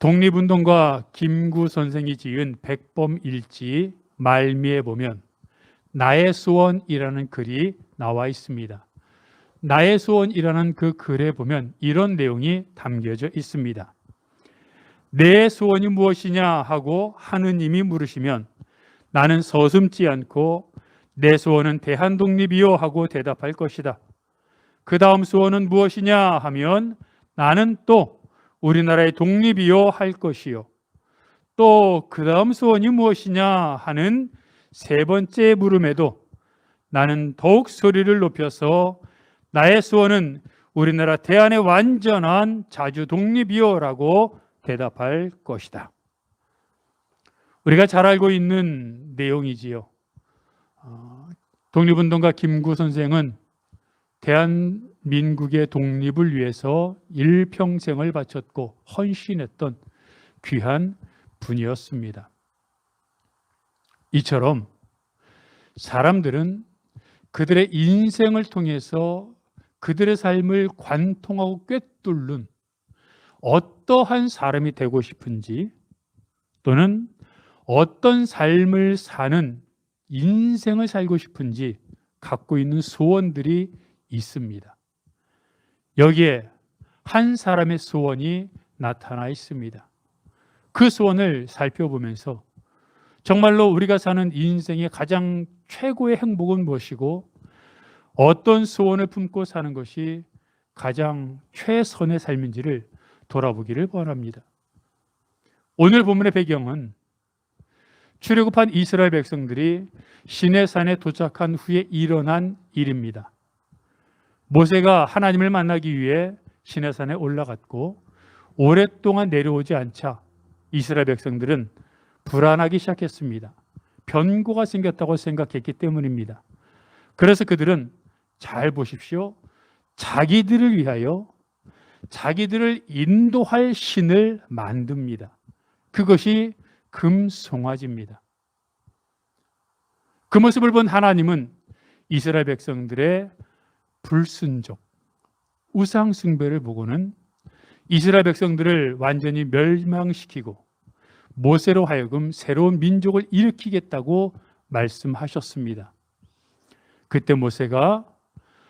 독립운동가 김구 선생이 지은 백범일지 말미에 보면 나의 소원이라는 글이 나와 있습니다. 나의 소원이라는 그 글에 보면 이런 내용이 담겨져 있습니다. 내 소원이 무엇이냐 하고 하느님이 물으시면 나는 서슴지 않고 내 소원은 대한독립이요 하고 대답할 것이다. 그 다음 소원은 무엇이냐 하면 나는 또 우리나라의 독립이요 할 것이요. 또 그 다음 소원이 무엇이냐 하는 세 번째 물음에도 나는 더욱 소리를 높여서 나의 소원은 우리나라 대한의 완전한 자주 독립이요 라고 대답할 것이다. 우리가 잘 알고 있는 내용이지요. 독립운동가 김구 선생은 대한민국의 독립을 위해서 일평생을 바쳤고 헌신했던 귀한 분이었습니다. 이처럼 사람들은 그들의 인생을 통해서 그들의 삶을 관통하고 꿰뚫는 어떠한 사람이 되고 싶은지 또는 어떤 삶을 사는 인생을 살고 싶은지 갖고 있는 소원들이 있습니다. 여기에 한 사람의 소원이 나타나 있습니다. 그 소원을 살펴보면서 정말로 우리가 사는 인생의 가장 최고의 행복은 무엇이고 어떤 소원을 품고 사는 것이 가장 최선의 삶인지를 돌아보기를 원합니다. 오늘 본문의 배경은 출애굽한 이스라엘 백성들이 시내산에 도착한 후에 일어난 일입니다. 모세가 하나님을 만나기 위해 시내산에 올라갔고 오랫동안 내려오지 않자 이스라엘 백성들은 불안하기 시작했습니다. 변고가 생겼다고 생각했기 때문입니다. 그래서 그들은 잘 보십시오. 자기들을 위하여 자기들을 인도할 신을 만듭니다. 그것이 금송아지입니다. 그 모습을 본 하나님은 이스라엘 백성들의 불순종, 우상 숭배를 보고는 이스라엘 백성들을 완전히 멸망시키고 모세로 하여금 새로운 민족을 일으키겠다고 말씀하셨습니다. 그때 모세가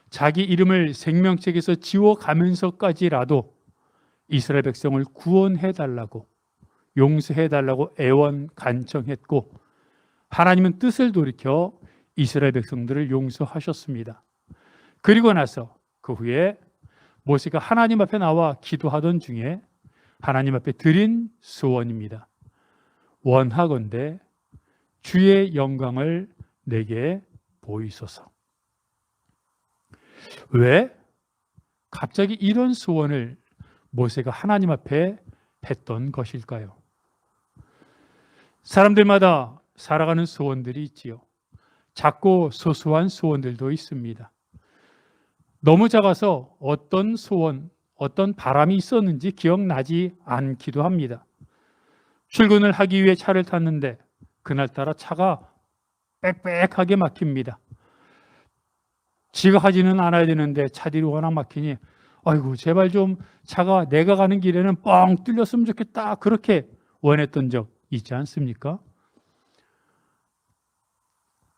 자기 이름을 생명책에서 지워가면서까지라도 이스라엘 백성을 구원해달라고 용서해달라고 애원 간청했고 하나님은 뜻을 돌이켜 이스라엘 백성들을 용서하셨습니다. 그리고 나서 그 후에 모세가 하나님 앞에 나와 기도하던 중에 하나님 앞에 드린 소원입니다. 원하건대 주의 영광을 내게 보이소서. 왜 갑자기 이런 소원을 모세가 하나님 앞에 했던 것일까요? 사람들마다 살아가는 소원들이 있지요. 작고 소소한 소원들도 있습니다. 너무 작아서 어떤 소원, 어떤 바람이 있었는지 기억나지 않기도 합니다. 출근을 하기 위해 차를 탔는데 그날따라 차가 빽빽하게 막힙니다. 지각하지는 않아야 되는데 차들이 워낙 막히니 아이고 제발 좀 차가 내가 가는 길에는 뻥 뚫렸으면 좋겠다 그렇게 원했던 적 있지 않습니까?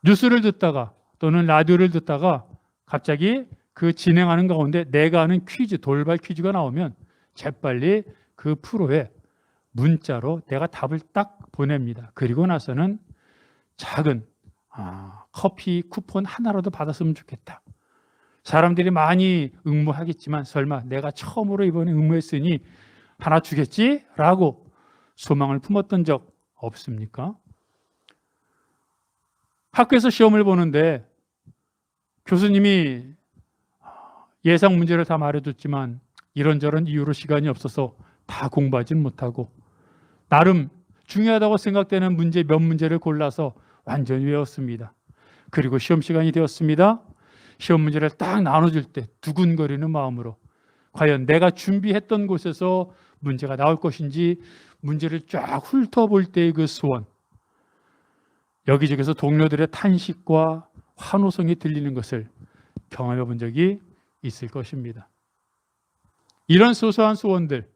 뉴스를 듣다가 또는 라디오를 듣다가 갑자기 그 진행하는 가운데 내가 아는 퀴즈, 돌발 퀴즈가 나오면 재빨리 그 프로에 문자로 내가 답을 딱 보냅니다. 그리고 나서는 작은 커피 쿠폰 하나라도 받았으면 좋겠다. 사람들이 많이 응모하겠지만 설마 내가 처음으로 이번에 응모했으니 하나 주겠지? 라고 소망을 품었던 적 없습니까? 학교에서 시험을 보는데 교수님이 예상 문제를 다 말해줬지만 이런저런 이유로 시간이 없어서 다 공부하지는 못하고 나름 중요하다고 생각되는 문제 몇 문제를 골라서 완전히 외웠습니다. 그리고 시험 시간이 되었습니다. 시험 문제를 딱 나눠줄 때 두근거리는 마음으로 과연 내가 준비했던 곳에서 문제가 나올 것인지 문제를 쫙 훑어볼 때의 그 소원, 여기저기서 동료들의 탄식과 환호성이 들리는 것을 경험해 본 적이 있을 것입니다. 이런 소소한 소원들,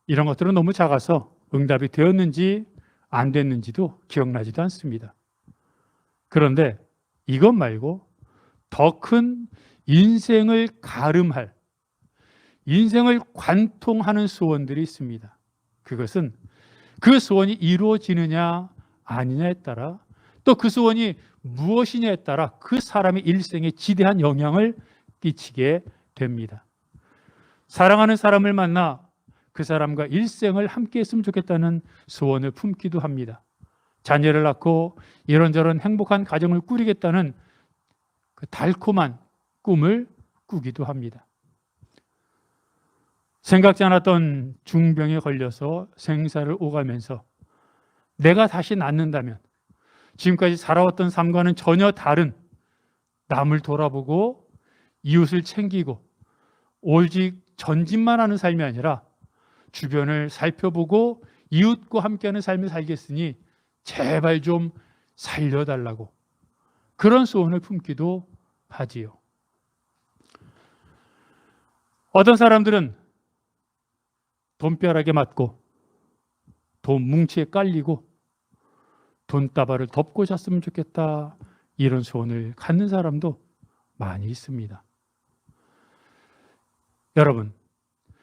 이런 것들은 너무 작아서 응답이 되었는지 안 됐는지도 기억나지도 않습니다. 그런데 이것 말고 더 큰 인생을 가름할, 인생을 관통하는 소원들이 있습니다. 그것은 그 소원이 이루어지느냐 아니냐에 따라, 또 그 소원이 무엇이냐에 따라 그 사람의 일생에 지대한 영향을 끼치게 됩니다. 사랑하는 사람을 만나 그 사람과 일생을 함께 했으면 좋겠다는 소원을 품기도 합니다. 자녀를 낳고 이런저런 행복한 가정을 꾸리겠다는 그 달콤한 꿈을 꾸기도 합니다. 생각지 않았던 중병에 걸려서 생사를 오가면서 내가 다시 낫는다면 지금까지 살아왔던 삶과는 전혀 다른, 남을 돌아보고 이웃을 챙기고 오직 전진만 하는 삶이 아니라 주변을 살펴보고 이웃과 함께하는 삶을 살겠으니 제발 좀 살려달라고, 그런 소원을 품기도 하지요. 어떤 사람들은 돈벼락에 맞고 돈 뭉치에 깔리고 돈다발을 덮고 잤으면 좋겠다, 이런 소원을 갖는 사람도 많이 있습니다. 여러분,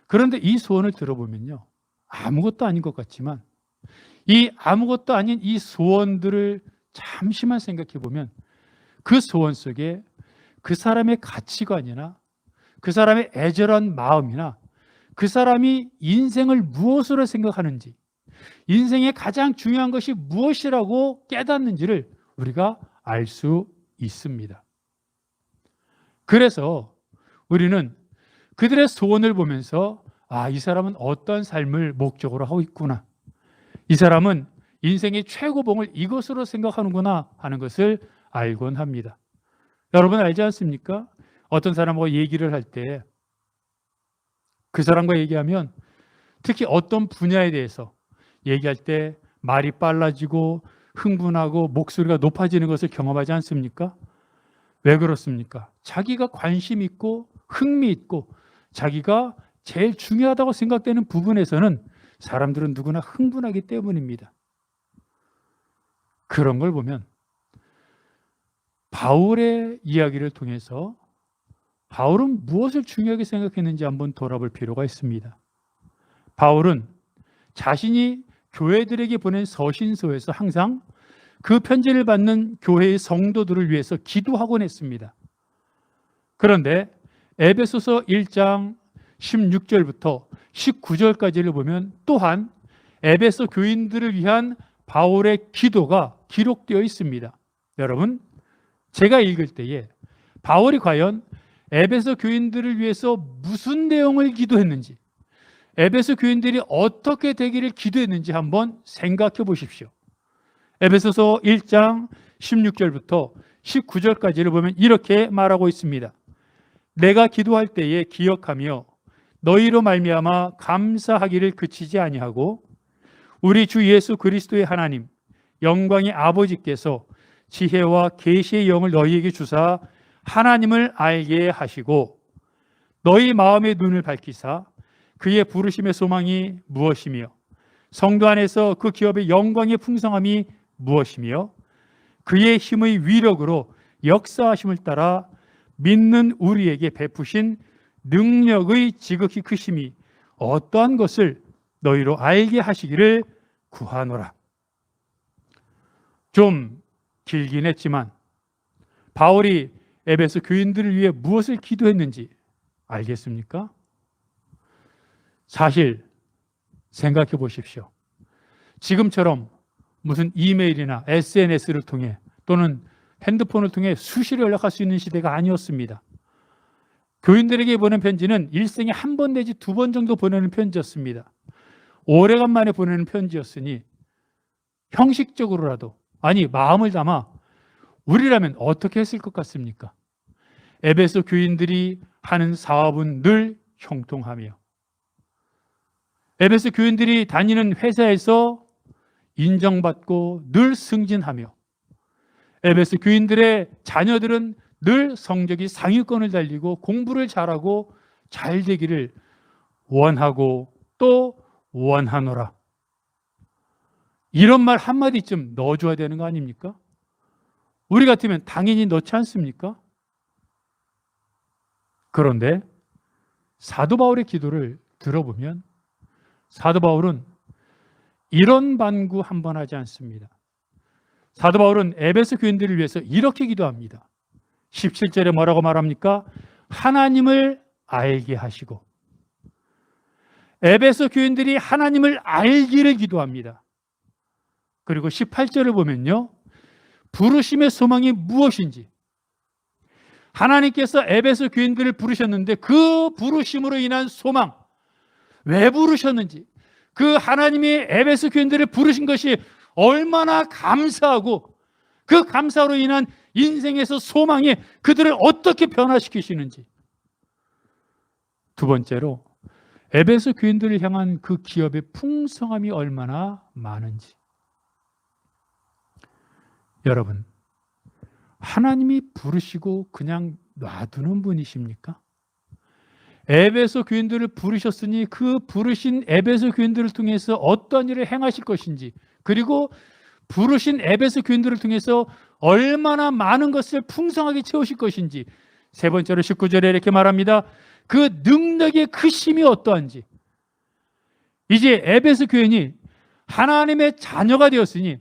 그런데 이 소원을 들어보면요, 아무것도 아닌 것 같지만 이 아무것도 아닌 이 소원들을 잠시만 생각해 보면 그 소원 속에 그 사람의 가치관이나 그 사람의 애절한 마음이나 그 사람이 인생을 무엇으로 생각하는지, 인생의 가장 중요한 것이 무엇이라고 깨닫는지를 우리가 알 수 있습니다. 그래서 우리는 그들의 소원을 보면서 이 사람은 어떤 삶을 목적으로 하고 있구나, 이 사람은 인생의 최고봉을 이것으로 생각하는구나 하는 것을 알곤 합니다. 여러분 알지 않습니까? 어떤 사람하고 얘기를 할 때 그 사람과 얘기하면 특히 어떤 분야에 대해서 얘기할 때 말이 빨라지고 흥분하고 목소리가 높아지는 것을 경험하지 않습니까? 왜 그렇습니까? 자기가 관심 있고 흥미 있고 자기가 제일 중요하다고 생각되는 부분에서는 사람들은 누구나 흥분하기 때문입니다. 그런 걸 보면 바울의 이야기를 통해서 바울은 무엇을 중요하게 생각했는지 한번 돌아볼 필요가 있습니다. 바울은 자신이 교회들에게 보낸 서신서에서 항상 그 편지를 받는 교회의 성도들을 위해서 기도하곤 했습니다. 그런데 에베소서 1장 16절부터 19절까지를 보면 또한 에베소 교인들을 위한 바울의 기도가 기록되어 있습니다. 여러분, 제가 읽을 때에 바울이 과연 에베소 교인들을 위해서 무슨 내용을 기도했는지, 에베소 교인들이 어떻게 되기를 기도했는지 한번 생각해 보십시오. 에베소서 1장 16절부터 19절까지를 보면 이렇게 말하고 있습니다. 내가 기도할 때에 기억하며 너희로 말미암아 감사하기를 그치지 아니하고 우리 주 예수 그리스도의 하나님 영광의 아버지께서 지혜와 계시의 영을 너희에게 주사 하나님을 알게 하시고 너희 마음의 눈을 밝히사 그의 부르심의 소망이 무엇이며 성도 안에서 그 기업의 영광의 풍성함이 무엇이며 그의 힘의 위력으로 역사하심을 따라 믿는 우리에게 베푸신 능력의 지극히 크심이 어떠한 것을 너희로 알게 하시기를 구하노라. 좀 길긴 했지만 바울이 에베소 교인들을 위해 무엇을 기도했는지 알겠습니까? 사실 생각해 보십시오. 지금처럼 무슨 이메일이나 SNS를 통해 또는 핸드폰을 통해 수시로 연락할 수 있는 시대가 아니었습니다. 교인들에게 보낸 편지는 일생에 한 번 내지 두 번 정도 보내는 편지였습니다. 오래간만에 보내는 편지였으니 형식적으로라도, 아니 마음을 담아 우리라면 어떻게 했을 것 같습니까? 에베소 교인들이 하는 사업은 늘 형통하며 에베소 교인들이 다니는 회사에서 인정받고 늘 승진하며 에베소 교인들의 자녀들은 늘 성적이 상위권을 달리고 공부를 잘하고 잘 되기를 원하고 또 원하노라. 이런 말 한마디쯤 넣어줘야 되는 거 아닙니까? 우리 같으면 당연히 넣지 않습니까? 그런데 사도 바울의 기도를 들어보면 사도 바울은 이런 반구 한 번 하지 않습니다. 사도 바울은 에베소 교인들을 위해서 이렇게 기도합니다. 17절에 뭐라고 말합니까? 하나님을 알게 하시고. 에베소 교인들이 하나님을 알기를 기도합니다. 그리고 18절을 보면요, 부르심의 소망이 무엇인지, 하나님께서 에베소 교인들을 부르셨는데 그 부르심으로 인한 소망, 왜 부르셨는지, 그 하나님이 에베소 교인들을 부르신 것이 얼마나 감사하고 그 감사로 인한 인생에서 소망이 그들을 어떻게 변화시키시는지, 두 번째로 에베소 교인들을 향한 그 기업의 풍성함이 얼마나 많은지. 여러분, 하나님이 부르시고 그냥 놔두는 분이십니까? 에베소 교인들을 부르셨으니 그 부르신 에베소 교인들을 통해서 어떤 일을 행하실 것인지, 그리고 부르신 에베소 교인들을 통해서 얼마나 많은 것을 풍성하게 채우실 것인지, 세 번째로 19절에 이렇게 말합니다. 그 능력의 크심이 어떠한지. 이제 에베소 교인이 하나님의 자녀가 되었으니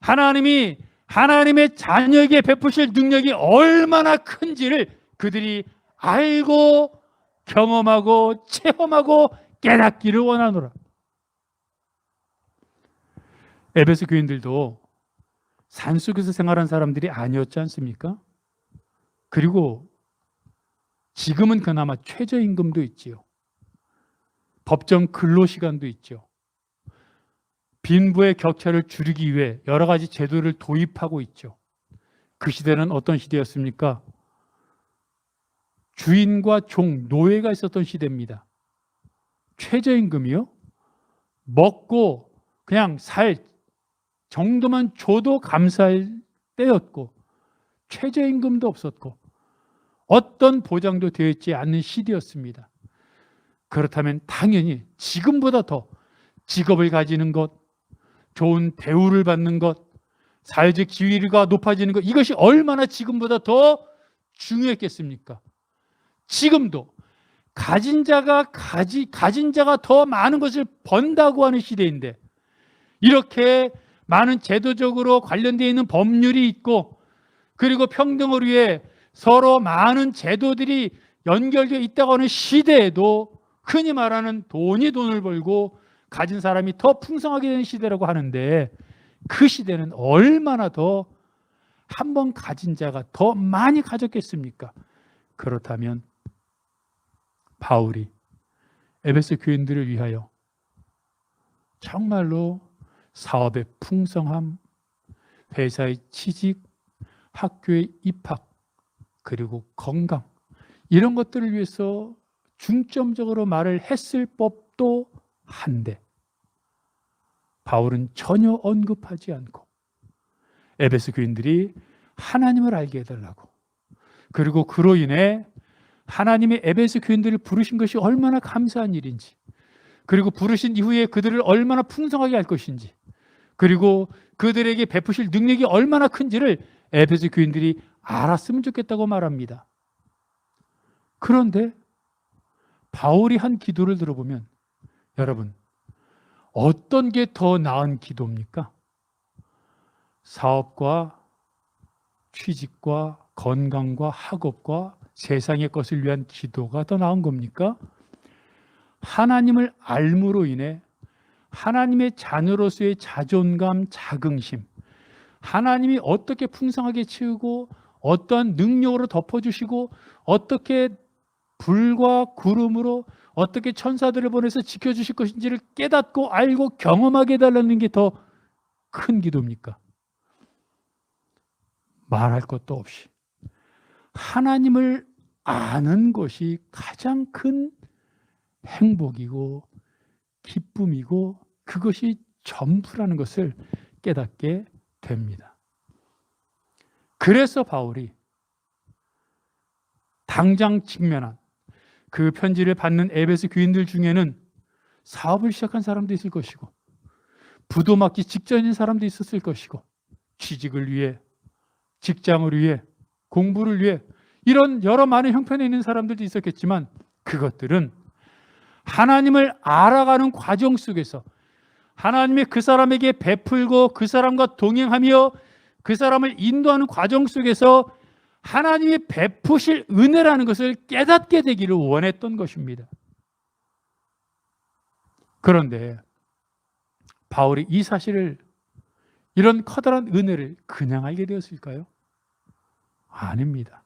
하나님이 하나님의 자녀에게 베푸실 능력이 얼마나 큰지를 그들이 알고 경험하고 체험하고 깨닫기를 원하노라. 에베소 교인들도 산속에서 생활한 사람들이 아니었지 않습니까? 그리고 지금은 그나마 최저임금도 있지요. 법정 근로시간도 있죠. 빈부의 격차를 줄이기 위해 여러 가지 제도를 도입하고 있죠. 그 시대는 어떤 시대였습니까? 주인과 종, 노예가 있었던 시대입니다. 최저임금이요? 먹고 그냥 살 정도만 줘도 감사할 때였고, 최저임금도 없었고 어떤 보장도 되어 있지 않는 시대였습니다. 그렇다면 당연히 지금보다 더 직업을 가지는 것, 좋은 대우를 받는 것, 사회적 지위가 높아지는 것, 이것이 얼마나 지금보다 더 중요했겠습니까? 지금도 가진 자가 더 많은 것을 번다고 하는 시대인데, 이렇게 많은 제도적으로 관련되어 있는 법률이 있고, 그리고 평등을 위해 서로 많은 제도들이 연결되어 있다고 하는 시대에도 흔히 말하는 돈을 벌고 가진 사람이 더 풍성하게 되는 시대라고 하는데, 그 시대는 얼마나 더 한 번 가진 자가 더 많이 가졌겠습니까? 그렇다면 바울이 에베소 교인들을 위하여 정말로 사업의 풍성함, 회사의 취직, 학교의 입학, 그리고 건강, 이런 것들을 위해서 중점적으로 말을 했을 법도 한데, 바울은 전혀 언급하지 않고 에베소 교인들이 하나님을 알게 해달라고, 그리고 그로 인해 하나님의 에베소 교인들을 부르신 것이 얼마나 감사한 일인지, 그리고 부르신 이후에 그들을 얼마나 풍성하게 할 것인지, 그리고 그들에게 베푸실 능력이 얼마나 큰지를 에베소 교인들이 알았으면 좋겠다고 말합니다. 그런데 바울이 한 기도를 들어보면, 여러분, 어떤 게 더 나은 기도입니까? 사업과 취직과 건강과 학업과 세상의 것을 위한 기도가 더 나은 겁니까? 하나님을 알므로 인해 하나님의 자녀로서의 자존감, 자긍심, 하나님이 어떻게 풍성하게 채우고 어떠한 능력으로 덮어주시고 어떻게 불과 구름으로 어떻게 천사들을 보내서 지켜주실 것인지를 깨닫고 알고 경험하게 해달라는 게 더 큰 기도입니까? 말할 것도 없이 하나님을 아는 것이 가장 큰 행복이고 기쁨이고 그것이 전부라는 것을 깨닫게 됩니다. 그래서 바울이 당장 직면한 그 편지를 받는 에베소 교인들 중에는 사업을 시작한 사람도 있을 것이고, 부도 맞기 직전인 사람도 있었을 것이고, 취직을 위해, 직장을 위해, 공부를 위해 이런 여러 많은 형편에 있는 사람들도 있었겠지만, 그것들은 하나님을 알아가는 과정 속에서 하나님이 그 사람에게 베풀고 그 사람과 동행하며 그 사람을 인도하는 과정 속에서 하나님이 베푸실 은혜라는 것을 깨닫게 되기를 원했던 것입니다. 그런데 바울이 이 사실을, 이런 커다란 은혜를 그냥 알게 되었을까요? 아닙니다.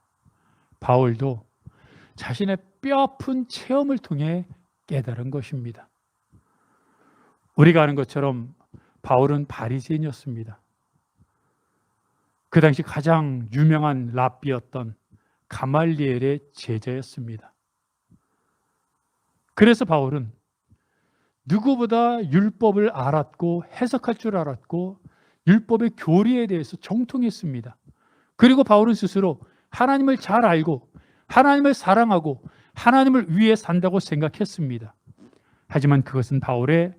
바울도 자신의 뼈아픈 체험을 통해 깨달은 것입니다. 우리가 아는 것처럼 바울은 바리새인이었습니다. 그 당시 가장 유명한 랍비였던 가말리엘의 제자였습니다. 그래서 바울은 누구보다 율법을 알았고 해석할 줄 알았고 율법의 교리에 대해서 정통했습니다. 그리고 바울은 스스로 하나님을 잘 알고 하나님을 사랑하고 하나님을 위해 산다고 생각했습니다. 하지만 그것은 바울의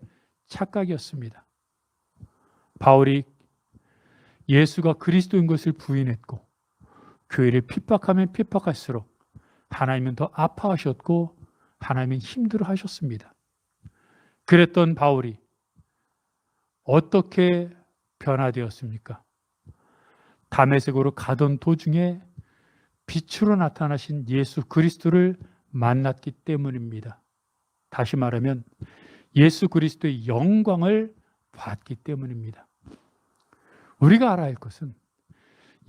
착각이었습니다. 바울이 예수가 그리스도인 것을 부인했고 교회를 핍박하면 핍박할수록 하나님은 더 아파하셨고 하나님은 힘들어하셨습니다. 그랬던 바울이 어떻게 변화되었습니까? 다메섹으로 가던 도중에 빛으로 나타나신 예수 그리스도를 만났기 때문입니다. 다시 말하면 예수 그리스도의 영광을 봤기 때문입니다. 우리가 알아야 할 것은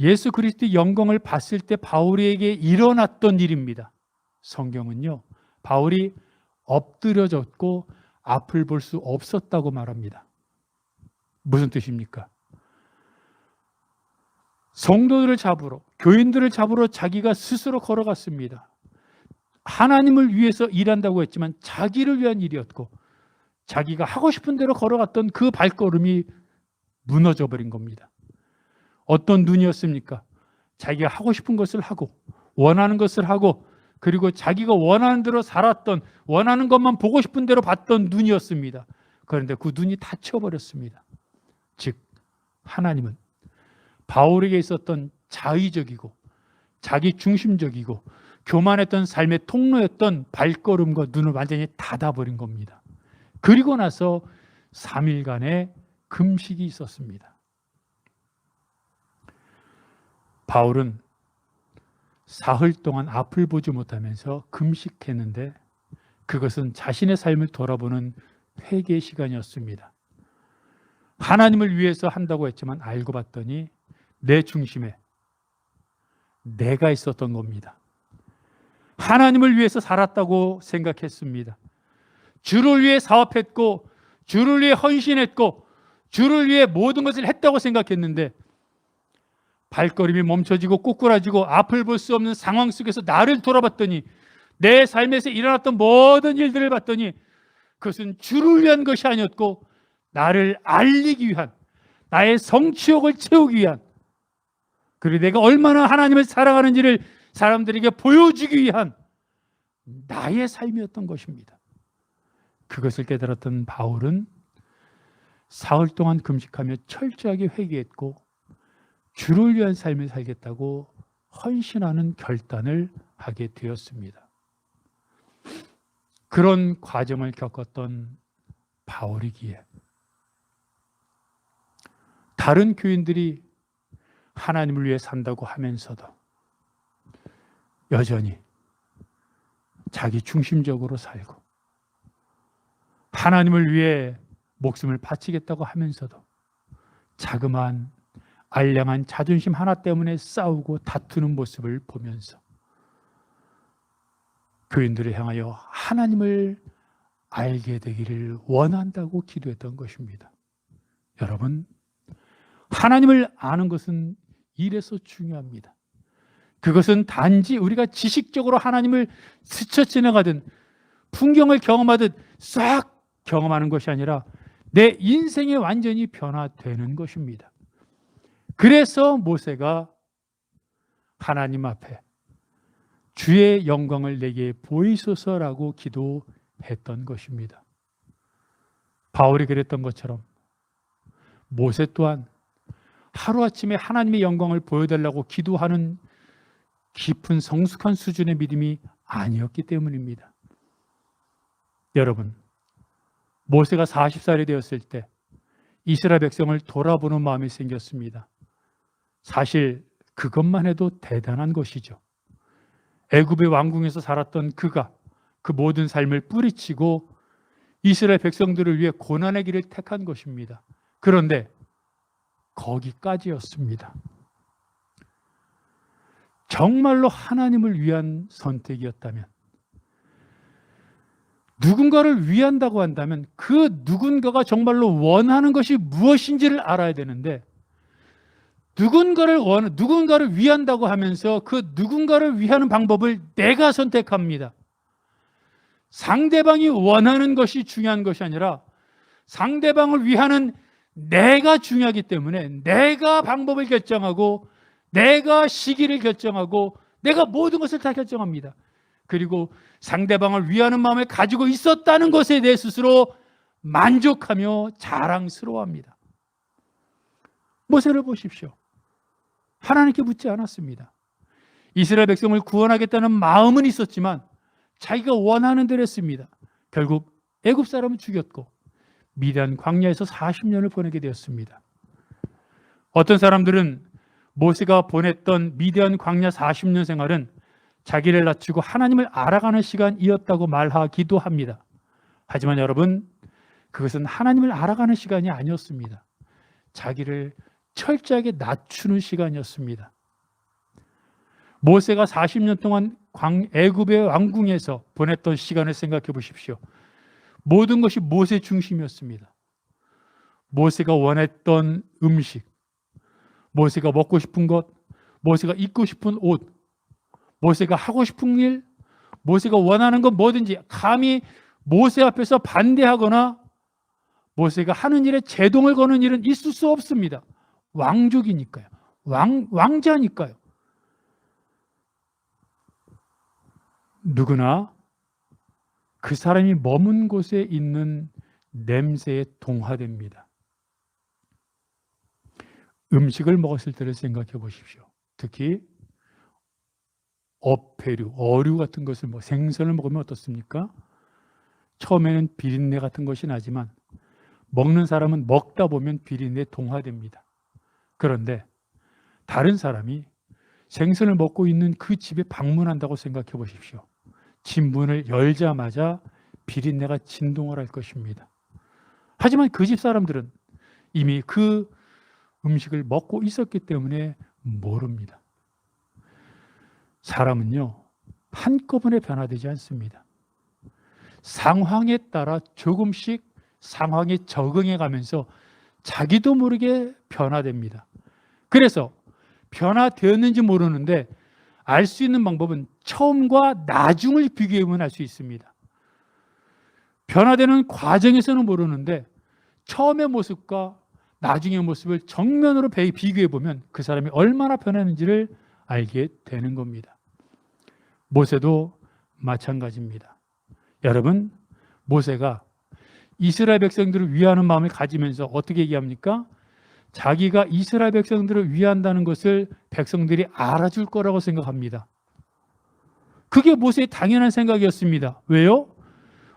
예수 그리스도의 영광을 봤을 때 바울에게 일어났던 일입니다. 성경은요, 바울이 엎드려졌고 앞을 볼 수 없었다고 말합니다. 무슨 뜻입니까? 성도들을 잡으러, 교인들을 잡으러 자기가 스스로 걸어갔습니다. 하나님을 위해서 일한다고 했지만 자기를 위한 일이었고 자기가 하고 싶은 대로 걸어갔던 그 발걸음이 무너져 버린 겁니다. 어떤 눈이었습니까? 자기가 하고 싶은 것을 하고 원하는 것을 하고 그리고 자기가 원하는 대로 살았던, 원하는 것만 보고 싶은 대로 봤던 눈이었습니다. 그런데 그 눈이 닫혀버렸습니다. 즉 하나님은 바울에게 있었던 자의적이고 자기 중심적이고 교만했던 삶의 통로였던 발걸음과 눈을 완전히 닫아버린 겁니다. 그리고 나서 3일간의 금식이 있었습니다. 바울은 사흘 동안 앞을 보지 못하면서 금식했는데 그것은 자신의 삶을 돌아보는 회개의 시간이었습니다. 하나님을 위해서 한다고 했지만 알고 봤더니 내 중심에 내가 있었던 겁니다. 하나님을 위해서 살았다고 생각했습니다. 주를 위해 사업했고 주를 위해 헌신했고 주를 위해 모든 것을 했다고 생각했는데 발걸음이 멈춰지고 꼬꾸라지고 앞을 볼 수 없는 상황 속에서 나를 돌아봤더니 내 삶에서 일어났던 모든 일들을 봤더니 그것은 주를 위한 것이 아니었고 나를 알리기 위한, 나의 성취욕을 채우기 위한, 그리고 내가 얼마나 하나님을 사랑하는지를 사람들에게 보여주기 위한 나의 삶이었던 것입니다. 그것을 깨달았던 바울은 사흘 동안 금식하며 철저하게 회개했고 주를 위한 삶을 살겠다고 헌신하는 결단을 하게 되었습니다. 그런 과정을 겪었던 바울이기에 다른 교인들이 하나님을 위해 산다고 하면서도 여전히 자기 중심적으로 살고 하나님을 위해 목숨을 바치겠다고 하면서도 자그마한 알량한 자존심 하나 때문에 싸우고 다투는 모습을 보면서 교인들을 향하여 하나님을 알게 되기를 원한다고 기도했던 것입니다. 여러분, 하나님을 아는 것은 이래서 중요합니다. 그것은 단지 우리가 지식적으로 하나님을 스쳐 지나가든 풍경을 경험하듯 싹 경험하는 것이 아니라 내 인생이 완전히 변화되는 것입니다. 그래서 모세가 하나님 앞에 주의 영광을 내게 보이소서라고 기도했던 것입니다. 바울이 그랬던 것처럼 모세 또한 하루아침에 하나님의 영광을 보여달라고 기도하는 깊은 성숙한 수준의 믿음이 아니었기 때문입니다. 여러분, 모세가 40살이 되었을 때 이스라엘 백성을 돌아보는 마음이 생겼습니다. 사실 그것만 해도 대단한 것이죠. 애굽의 왕궁에서 살았던 그가 그 모든 삶을 뿌리치고 이스라엘 백성들을 위해 고난의 길을 택한 것입니다. 그런데 거기까지였습니다. 정말로 하나님을 위한 선택이었다면, 누군가를 위한다고 한다면 그 누군가가 정말로 원하는 것이 무엇인지를 알아야 되는데, 누군가를 위한다고 하면서 그 누군가를 위하는 방법을 내가 선택합니다. 상대방이 원하는 것이 중요한 것이 아니라 상대방을 위하는 내가 중요하기 때문에 내가 방법을 결정하고 내가 시기를 결정하고 내가 모든 것을 다 결정합니다. 그리고 상대방을 위하는 마음을 가지고 있었다는 것에 대해 스스로 만족하며 자랑스러워합니다. 모세를 보십시오. 하나님께 묻지 않았습니다. 이스라엘 백성을 구원하겠다는 마음은 있었지만 자기가 원하는 대로 했습니다. 결국 애굽 사람은 죽였고 미디안 광야에서 40년을 보내게 되었습니다. 어떤 사람들은 모세가 보냈던 미디안 광야 40년 생활은 자기를 낮추고 하나님을 알아가는 시간이었다고 말하기도 합니다. 하지만 여러분, 그것은 하나님을 알아가는 시간이 아니었습니다. 자기를 철저하게 낮추는 시간이었습니다. 모세가 40년 동안 애굽의 왕궁에서 보냈던 시간을 생각해 보십시오. 모든 것이 모세 중심이었습니다. 모세가 원했던 음식, 모세가 먹고 싶은 것, 모세가 입고 싶은 옷, 모세가 하고 싶은 일, 모세가 원하는 건 뭐든지 감히 모세 앞에서 반대하거나 모세가 하는 일에 제동을 거는 일은 있을 수 없습니다. 왕족이니까요. 왕자니까요. 누구나 그 사람이 머문 곳에 있는 냄새에 동화됩니다. 음식을 먹었을 때를 생각해 보십시오. 특히 어패류, 어류 같은 것을 생선을 먹으면 어떻습니까? 처음에는 비린내 같은 것이 나지만 먹는 사람은 먹다 보면 비린내에 동화됩니다. 그런데 다른 사람이 생선을 먹고 있는 그 집에 방문한다고 생각해 보십시오. 집 문을 열자마자 비린내가 진동을 할 것입니다. 하지만 그 집 사람들은 이미 그 음식을 먹고 있었기 때문에 모릅니다. 사람은요, 한꺼번에 변화되지 않습니다. 상황에 따라 조금씩 상황에 적응해 가면서 자기도 모르게 변화됩니다. 그래서 변화되었는지 모르는데 알 수 있는 방법은 처음과 나중을 비교해보면 알 수 있습니다. 변화되는 과정에서는 모르는데 처음의 모습과 나중의 모습을 정면으로 비교해보면 그 사람이 얼마나 변했는지를 알게 되는 겁니다. 모세도 마찬가지입니다. 여러분, 모세가 이스라엘 백성들을 위하는 마음을 가지면서 어떻게 얘기합니까? 자기가 이스라엘 백성들을 위한다는 것을 백성들이 알아줄 거라고 생각합니다. 그게 모세의 당연한 생각이었습니다. 왜요?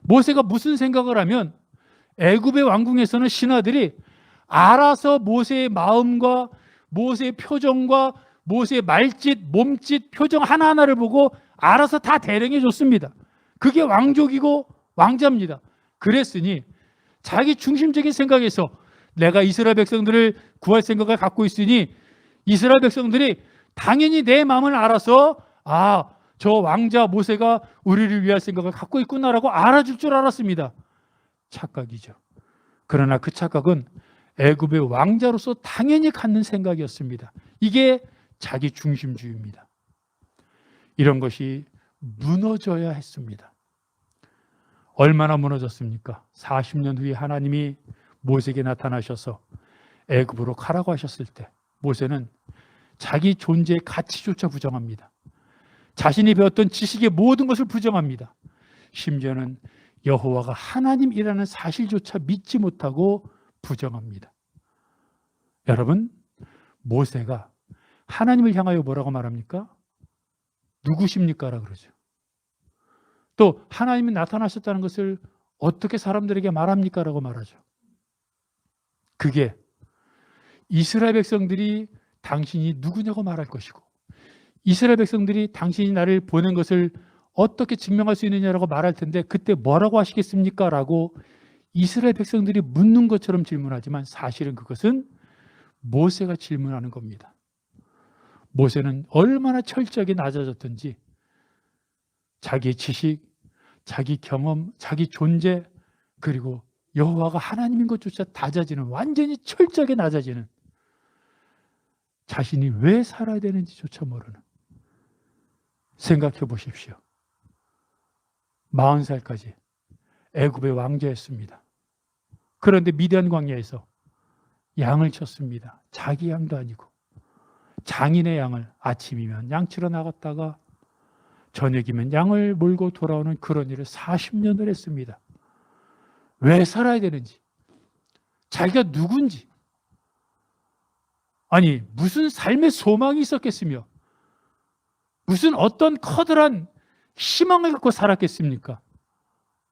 모세가 무슨 생각을 하면 애굽의 왕궁에서는 신하들이 알아서 모세의 마음과 모세의 표정과 모세의 말짓, 몸짓, 표정 하나하나를 보고 알아서 다 대령해 줬습니다. 그게 왕족이고 왕자입니다. 그랬으니 자기 중심적인 생각에서 내가 이스라엘 백성들을 구할 생각을 갖고 있으니 이스라엘 백성들이 당연히 내 마음을 알아서 저 왕자 모세가 우리를 위할 생각을 갖고 있구나라고 알아줄 줄 알았습니다. 착각이죠. 그러나 그 착각은 애굽의 왕자로서 당연히 갖는 생각이었습니다. 이게 자기 중심주의입니다. 이런 것이 무너져야 했습니다. 얼마나 무너졌습니까? 40년 후에 하나님이 모세에게 나타나셔서 애굽으로 가라고 하셨을 때 모세는 자기 존재의 가치조차 부정합니다. 자신이 배웠던 지식의 모든 것을 부정합니다. 심지어는 여호와가 하나님이라는 사실조차 믿지 못하고 부정합니다. 여러분, 모세가 하나님을 향하여 뭐라고 말합니까? 누구십니까? 라 그러죠. 또 하나님이 나타나셨다는 것을 어떻게 사람들에게 말합니까? 라고 말하죠. 그게 이스라엘 백성들이 당신이 누구냐고 말할 것이고, 이스라엘 백성들이 당신이 나를 보낸 것을 어떻게 증명할 수 있느냐라고 말할 텐데, 그때 뭐라고 하시겠습니까? 라고 이스라엘 백성들이 묻는 것처럼 질문하지만 사실은 그것은 모세가 질문하는 겁니다. 모세는 얼마나 철저하게 낮아졌든지 자기의 지식, 자기 경험, 자기 존재, 그리고 여호와가 하나님인 것조차 낮아지는, 완전히 철저하게 낮아지는, 자신이 왜 살아야 되는지조차 모르는, 생각해 보십시오. 40살까지 애굽의 왕자였습니다. 그런데 미디안 광야에서 양을 쳤습니다. 자기 양도 아니고 장인의 양을 아침이면 양치러 나갔다가 저녁이면 양을 몰고 돌아오는 그런 일을 40년을 했습니다. 왜 살아야 되는지, 자기가 누군지, 아니 무슨 삶의 소망이 있었겠으며 무슨 어떤 커다란 희망을 갖고 살았겠습니까?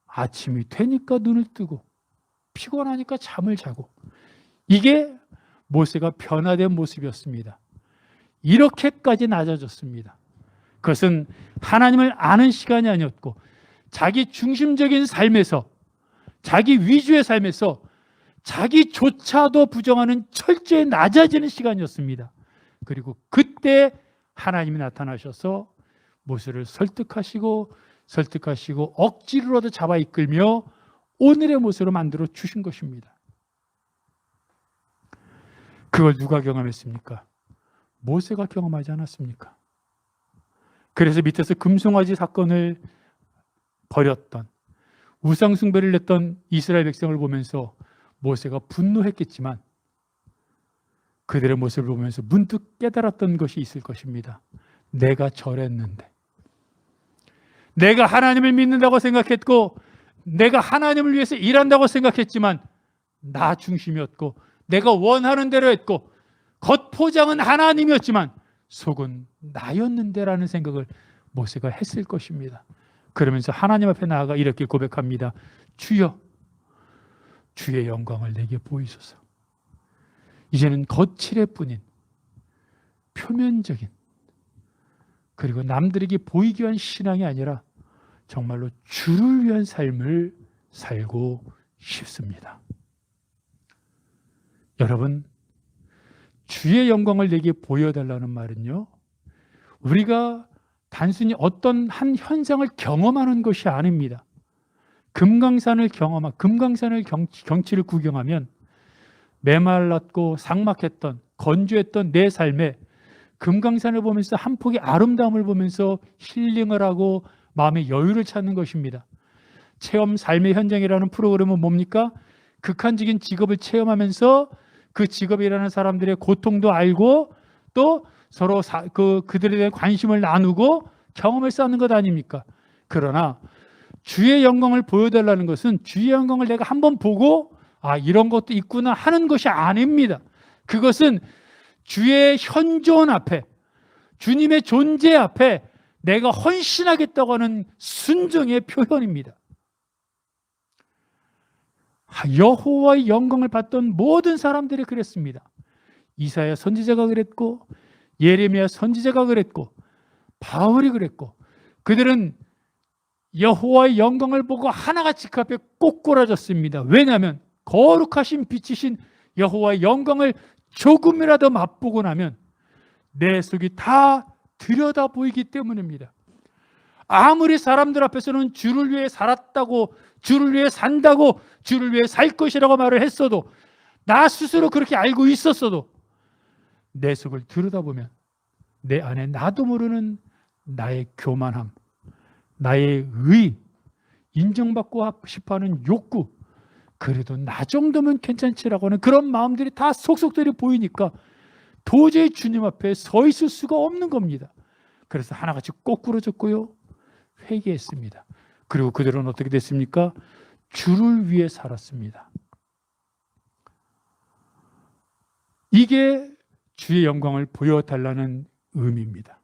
아침이 되니까 눈을 뜨고 피곤하니까 잠을 자고, 이게 모세가 변화된 모습이었습니다. 이렇게까지 낮아졌습니다. 그것은 하나님을 아는 시간이 아니었고 자기 중심적인 삶에서, 자기 위주의 삶에서 자기조차도 부정하는 철저히 낮아지는 시간이었습니다. 그리고 그때 하나님이 나타나셔서 모세를 설득하시고 억지로라도 잡아 이끌며 오늘의 모세로 만들어 주신 것입니다. 그걸 누가 경험했습니까? 모세가 경험하지 않았습니까? 그래서 밑에서 금송아지 사건을 벌였던, 우상 숭배를 했던 이스라엘 백성을 보면서 모세가 분노했겠지만 그들의 모습을 보면서 문득 깨달았던 것이 있을 것입니다. 내가 저랬는데, 내가 하나님을 믿는다고 생각했고 내가 하나님을 위해서 일한다고 생각했지만 나 중심이었고 내가 원하는 대로 했고 겉포장은 하나님이었지만 속은 나였는데라는 생각을 모세가 했을 것입니다. 그러면서 하나님 앞에 나아가 이렇게 고백합니다. 주여, 주의 영광을 내게 보이소서. 이제는 거칠애 뿐인, 표면적인, 그리고 남들에게 보이기 위한 신앙이 아니라 정말로 주를 위한 삶을 살고 싶습니다. 여러분, 주의 영광을 내게 보여달라는 말은요, 우리가 단순히 어떤 한 현상을 경험하는 것이 아닙니다. 금강산을 경치를 구경하면 메말랐고 삭막했던, 건조했던 내 삶에 금강산을 보면서 한 폭의 아름다움을 보면서 힐링을 하고 마음의 여유를 찾는 것입니다. 체험 삶의 현장이라는 프로그램은 뭡니까? 극한적인 직업을 체험하면서 그 직업이라는 사람들의 고통도 알고 또 서로 그들에 대한 관심을 나누고 경험을 쌓는 것 아닙니까? 그러나 주의 영광을 보여달라는 것은 주의 영광을 내가 한번 보고 이런 것도 있구나 하는 것이 아닙니다. 그것은 주의 현존 앞에, 주님의 존재 앞에 내가 헌신하겠다고 하는 순종의 표현입니다. 여호와의 영광을 받던 모든 사람들이 그랬습니다. 이사야 선지자가 그랬고 예레미야 선지자가 그랬고 바울이 그랬고, 그들은 여호와의 영광을 보고 하나같이 그 앞에 꼬꾸라졌습니다. 왜냐하면 거룩하신 빛이신 여호와의 영광을 조금이라도 맛보고 나면 내 속이 다 들여다 보이기 때문입니다. 아무리 사람들 앞에서는 주를 위해 살았다고, 주를 위해 산다고, 주를 위해 살 것이라고 말을 했어도, 나 스스로 그렇게 알고 있었어도 내 속을 들여다보면 내 안에 나도 모르는 나의 교만함, 나의 의, 인정받고 싶어하는 욕구, 그래도 나 정도면 괜찮지라고 하는 그런 마음들이 다 속속들이 보이니까 도저히 주님 앞에 서 있을 수가 없는 겁니다. 그래서 하나같이 꼬꾸러졌고요, 회개했습니다. 그리고 그들은 어떻게 됐습니까? 주를 위해 살았습니다. 이게 주의 영광을 보여달라는 의미입니다.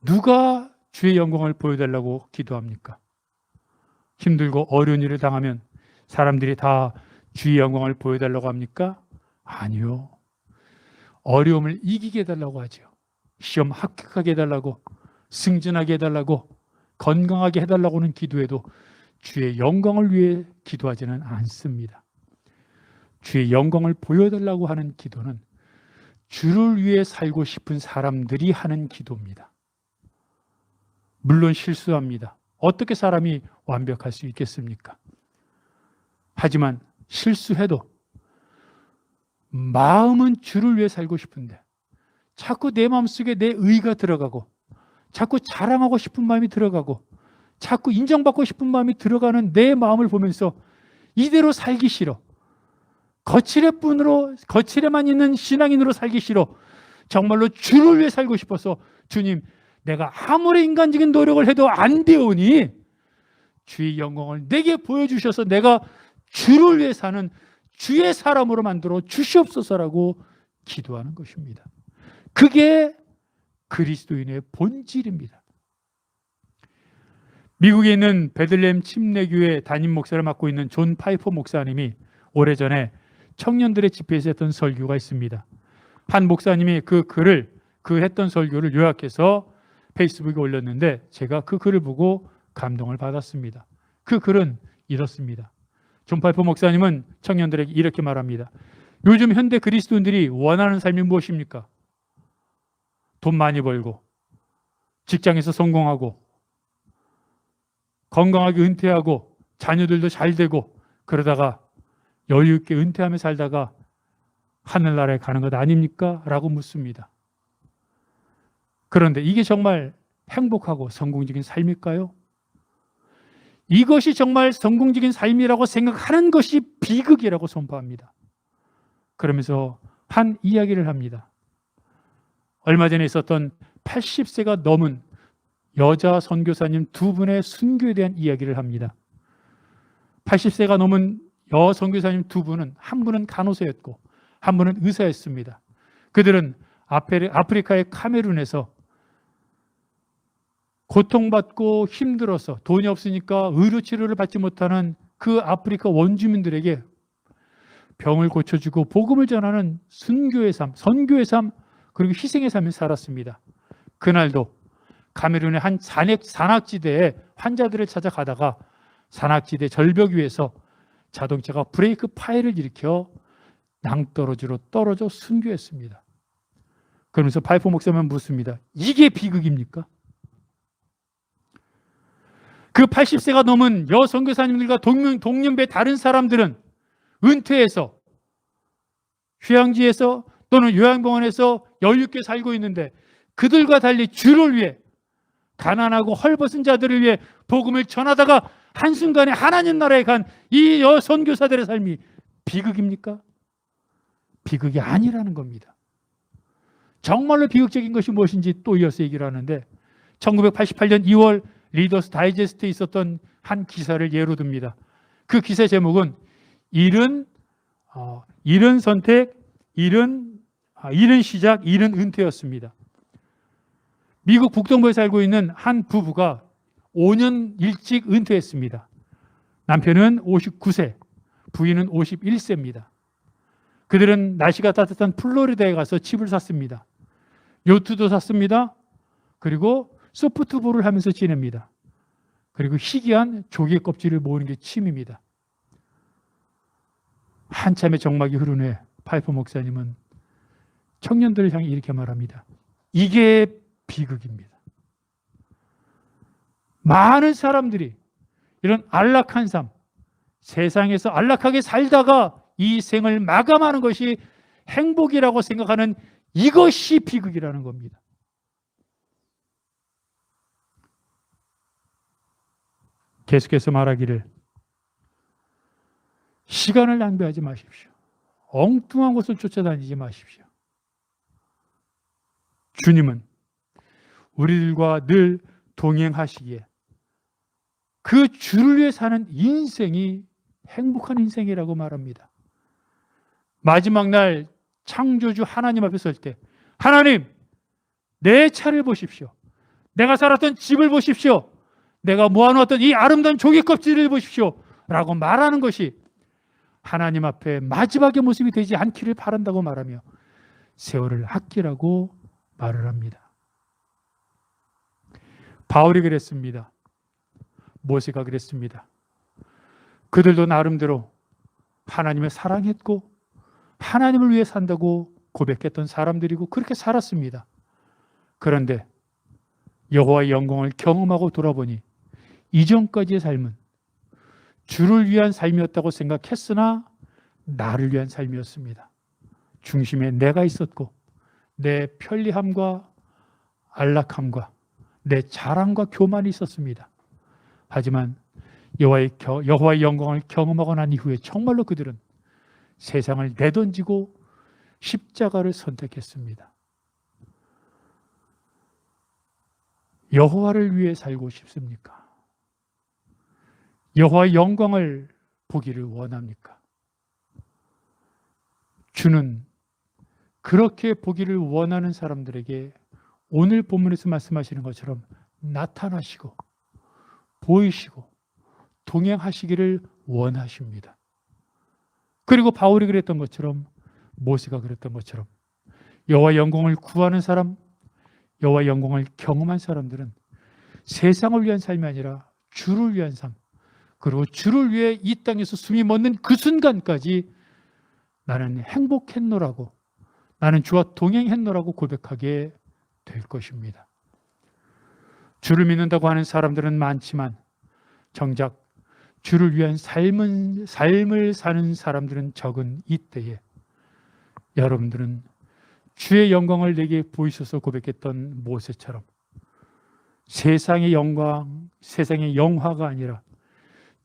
누가 주의 영광을 보여달라고 기도합니까? 힘들고 어려운 일을 당하면 사람들이 다 주의 영광을 보여달라고 합니까? 아니요. 어려움을 이기게 해달라고 하죠. 시험 합격하게 해달라고, 승진하게 해달라고, 건강하게 해달라고는 기도해도 주의 영광을 위해 기도하지는 않습니다. 주의 영광을 보여달라고 하는 기도는 주를 위해 살고 싶은 사람들이 하는 기도입니다. 물론 실수합니다. 어떻게 사람이 완벽할 수 있겠습니까? 하지만 실수해도 마음은 주를 위해 살고 싶은데 자꾸 내 마음속에 내 의가 들어가고 자꾸 자랑하고 싶은 마음이 들어가고 자꾸 인정받고 싶은 마음이 들어가는 내 마음을 보면서 이대로 살기 싫어. 거칠에만 있는 신앙인으로 살기 싫어. 정말로 주를 위해 살고 싶어서 주님, 내가 아무리 인간적인 노력을 해도 안 되오니 주의 영광을 내게 보여주셔서 내가 주를 위해 사는 주의 사람으로 만들어 주시옵소서라고 기도하는 것입니다. 그게 그리스도인의 본질입니다. 미국에 있는 베들레헴 침례교회 담임 목사를 맡고 있는 존 파이퍼 목사님이 오래전에 청년들의 집회에서 했던 설교가 있습니다. 한 목사님이 그 했던 설교를 요약해서 페이스북에 올렸는데 제가 그 글을 보고 감동을 받았습니다. 그 글은 이렇습니다. 존 파이퍼 목사님은 청년들에게 이렇게 말합니다. 요즘 현대 그리스도인들이 원하는 삶이 무엇입니까? 돈 많이 벌고 직장에서 성공하고 건강하게 은퇴하고 자녀들도 잘 되고 그러다가 여유 있게 은퇴하며 살다가 하늘나라에 가는 것 아닙니까? 라고 묻습니다. 그런데 이게 정말 행복하고 성공적인 삶일까요? 이것이 정말 성공적인 삶이라고 생각하는 것이 비극이라고 선포합니다. 그러면서 한 이야기를 합니다. 얼마 전에 있었던 80세가 넘은 여자 선교사님 두 분의 순교에 대한 이야기를 합니다. 80세가 넘은 여선교사님 두 분은 한 분은 간호사였고 한 분은 의사였습니다. 그들은 아프리카의 카메룬에서 고통받고 힘들어서 돈이 없으니까 의료치료를 받지 못하는 그 아프리카 원주민들에게 병을 고쳐주고 복음을 전하는 순교의 삶, 선교의 삶, 그리고 희생의 삶을 살았습니다. 그날도 카메룬의 한 산악지대에 환자들을 찾아가다가 산악지대 절벽 위에서 자동차가 브레이크 파일을 일으켜 낭떠러지로 떨어져 순교했습니다. 그러면서 파이퍼 목사님은 묻습니다. 이게 비극입니까? 그 80세가 넘은 여선교사님들과 동년배 다른 사람들은 은퇴해서 휴양지에서 또는 요양병원에서 여유있게 살고 있는데 그들과 달리 주를 위해 가난하고 헐벗은 자들을 위해 복음을 전하다가 한순간에 하나님 나라에 간 이 여선교사들의 삶이 비극입니까? 비극이 아니라는 겁니다. 정말로 비극적인 것이 무엇인지 또 이어서 얘기를 하는데 1988년 2월 리더스 다이제스트에 있었던 한 기사를 예로 듭니다. 그 기사 제목은 이른 선택, 이른 시작, 이른 은퇴였습니다. 미국 북동부에 살고 있는 한 부부가 5년 일찍 은퇴했습니다. 남편은 59세, 부인은 51세입니다. 그들은 날씨가 따뜻한 플로리다에 가서 집을 샀습니다. 요트도 샀습니다. 그리고 소프트볼을 하면서 지냅니다. 그리고 희귀한 조개 껍질을 모으는 게 취미입니다. 한참의 정막이 흐른 후에 파이퍼 목사님은 청년들을 향해 이렇게 말합니다. 이게 비극입니다. 많은 사람들이 이런 안락한 삶, 세상에서 안락하게 살다가 이 생을 마감하는 것이 행복이라고 생각하는 이것이 비극이라는 겁니다. 계속해서 말하기를 시간을 낭비하지 마십시오. 엉뚱한 곳을 쫓아다니지 마십시오. 주님은 우리들과 늘 동행하시기에 그 주를 위해 사는 인생이 행복한 인생이라고 말합니다. 마지막 날 창조주 하나님 앞에 설 때, 하나님, 내 차를 보십시오. 내가 살았던 집을 보십시오. 내가 모아놓았던 이 아름다운 조개 껍질을 보십시오. 라고 말하는 것이 하나님 앞에 마지막의 모습이 되지 않기를 바란다고 말하며 세월을 아끼라고 말을 합니다. 바울이 그랬습니다. 모세가 그랬습니다. 그들도 나름대로 하나님을 사랑했고 하나님을 위해 산다고 고백했던 사람들이고 그렇게 살았습니다. 그런데 여호와의 영광을 경험하고 돌아보니 이전까지의 삶은 주를 위한 삶이었다고 생각했으나 나를 위한 삶이었습니다. 중심에 내가 있었고 내 편리함과 안락함과 내 자랑과 교만이 있었습니다. 하지만 여호와의 영광을 경험하고 난 이후에 정말로 그들은 세상을 내던지고 십자가를 선택했습니다. 여호와를 위해 살고 싶습니까? 여호와의 영광을 보기를 원합니까? 주는 그렇게 보기를 원하는 사람들에게 오늘 본문에서 말씀하시는 것처럼 나타나시고 보이시고 동행하시기를 원하십니다. 그리고 바울이 그랬던 것처럼 모세가 그랬던 것처럼 여호와의 영광을 구하는 사람, 여호와의 영광을 경험한 사람들은 세상을 위한 삶이 아니라 주를 위한 삶, 그리고 주를 위해 이 땅에서 숨이 멎는 그 순간까지 나는 행복했노라고, 나는 주와 동행했노라고 고백하게 될 것입니다. 주를 믿는다고 하는 사람들은 많지만 정작 주를 위한 삶을 사는 사람들은 적은 이때에 여러분들은 주의 영광을 내게 보이셔서 고백했던 모세처럼 세상의 영광, 세상의 영화가 아니라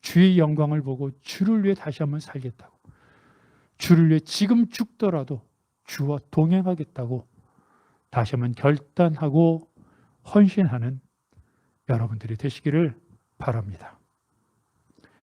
주의 영광을 보고 주를 위해 다시 한번 살겠다고, 주를 위해 지금 죽더라도 주와 동행하겠다고 다시 한번 결단하고 헌신하는 여러분들이 되시기를 바랍니다.